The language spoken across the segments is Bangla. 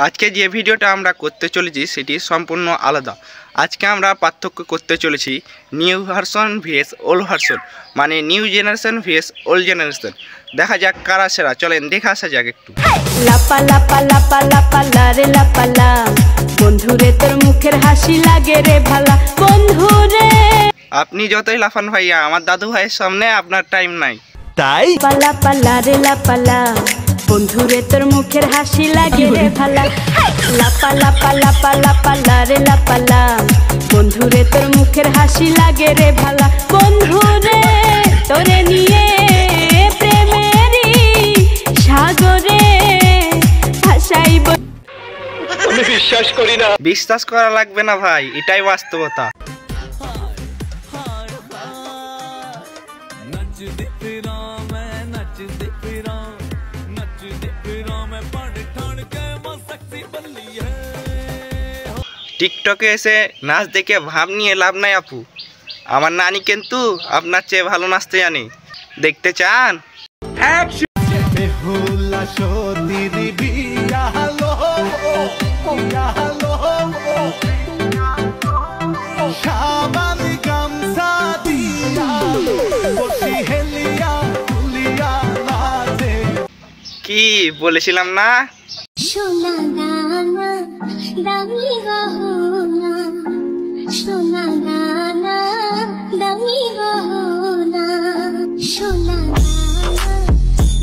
আজকে যে ভিডিওটা আমরা করতে চলেছি সেটি সম্পূর্ণ আলাদা। আজকে আমরা পার্থক্য করতে চলেছি new version VS old version, মানে new generation VS old generation. দেখা যাক কারা সেরা, চলেন দেখে আসা যাক একটু। লাপা লাপা লাপা লাপা লারে লাপালা, বন্ধুরে তোর মুখের হাসি লাগে রে ভালা বন্ধুরে। আপনি যতই লাফান ভাইয়া, আমার দাদু ভাইয়ের সামনে আপনার টাইম নাই। তাই লাপা লারে লাপালা, বন্ধুরে তোর মুখের হাসি লাগে রে ভালা। লাপা লাপা লাপা লাপা লারে লাপালা, বন্ধুরে তোর মুখের হাসি লাগে রে ভালা বন্ধুরে। তোরে নিয়ে প্রেমেরই সাগরে ভাসাইব। আমি বিশ্বাস করি না। বিশ্বাস করা লাগবে না ভাই, এটাই বাস্তবতা। টিকটকে এসে নাচ দেখে ভাব নিয়ে লাভ নাই আপু, আমার নানি কিন্তু আপনার চেয়ে ভালো নাচতে জানে। দেখতে চান? কি বলেছিলাম না? সোনা গানা দামি গহনা, সোনা গানা দামি গহনা, সোনা গানা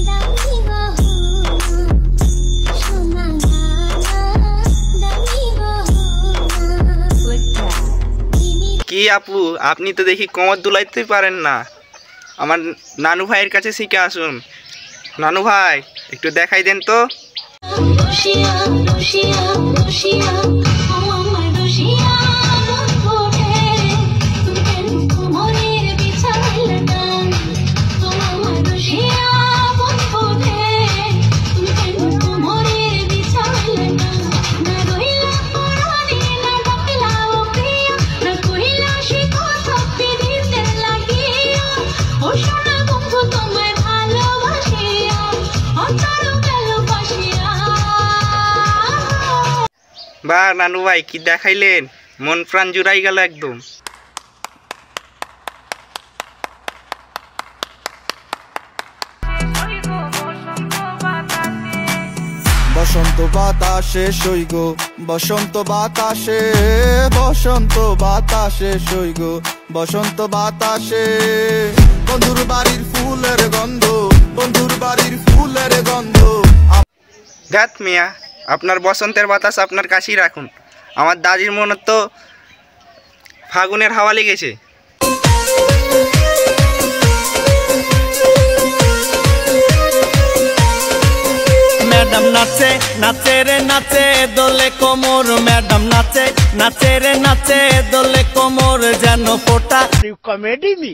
দামি গহনা, সোনা গানা দামি গহনা। কি আপু, আপনি তো দেখি কোমর দুলাইতে পারেন না। আমার নানু ভাইয়ের কাছে শিখে আসুন। নানু ভাই একটু দেখাই দেন তো। রসিয়া রসিয়া রসিয়া ও আমার রসিয়া মন ভরে, তুমি কেন কোমরের বিছানায় টান, ও আমার রসিয়া মন ভরে, তুমি কেন কোমরের বিছানায় টান। না রইলা পরানি না ডাকলা ও প্রিয়া, না কইলা সে কথা পিরিতে লাগিয়া। ও সোনা বন্ধু তোমায় ভালোবাসিয়া অন্তর গেল বাসিয়া। বা নানু ভাই কি দেখাইলেন, মন প্রাণ জুড়াই গেল একদম। বসন্ত বাতাসে সইগ, বসন্ত বাতাসে, বসন্ত বাতাসে সইগ, বসন্ত বাতাসে। বন্ধুর বাড়ির ফুলের গন্ধ, বন্ধুর বাড়ির ফুলের গন্ধ। গাত মিয়া, আপনার বসন্তের বাতাস আপনার কাছেই রাখুন। আমার দাদির মনে তো ফাগুনের হাওয়া লেগেছে। ম্যাডাম নাচে নাচে রে নাচে দোলে কোমর, ম্যাডাম নাচে নাচে রে নাচে দোলে কোমর যেন ফোটা। কমেডি মি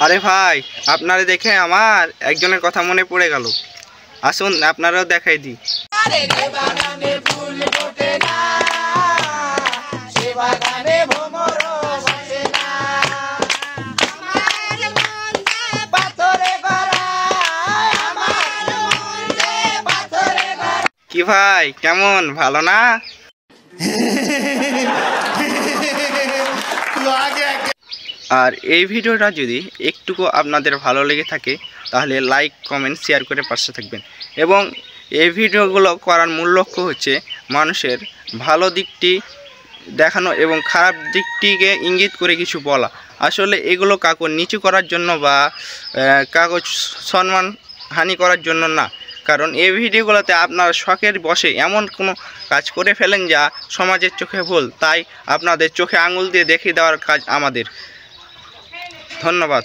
আরে ভাই, আপনারা দেখে আমার একজনের কথা মনে পড়ে গেল। আসুন আপনারাও দেখাই দিই। কি ভাই কেমন, ভালো না? আর এই ভিডিওটা যদি একটুকু আপনাদের ভালো লেগে থাকে তাহলে লাইক কমেন্ট শেয়ার করে পাশে থাকবেন। এবং এই ভিডিওগুলো করার মূল লক্ষ্য হচ্ছে মানুষের ভালো দিকটি দেখানো এবং খারাপ দিকটিকে ইঙ্গিত করে কিছু বলা। আসলে এগুলো কাউকে নিচু করার জন্য বা কাউকে সম্মান হানি করার জন্য না, কারণ এই ভিডিওগুলোতে আপনারা শখের বশে এমন কোনো কাজ করে ফেলেন যা সমাজের চোখে ভুল, তাই আপনাদের চোখে আঙুল দিয়ে দেখিয়ে দেওয়ার কাজ আমাদের। ধন্যবাদ।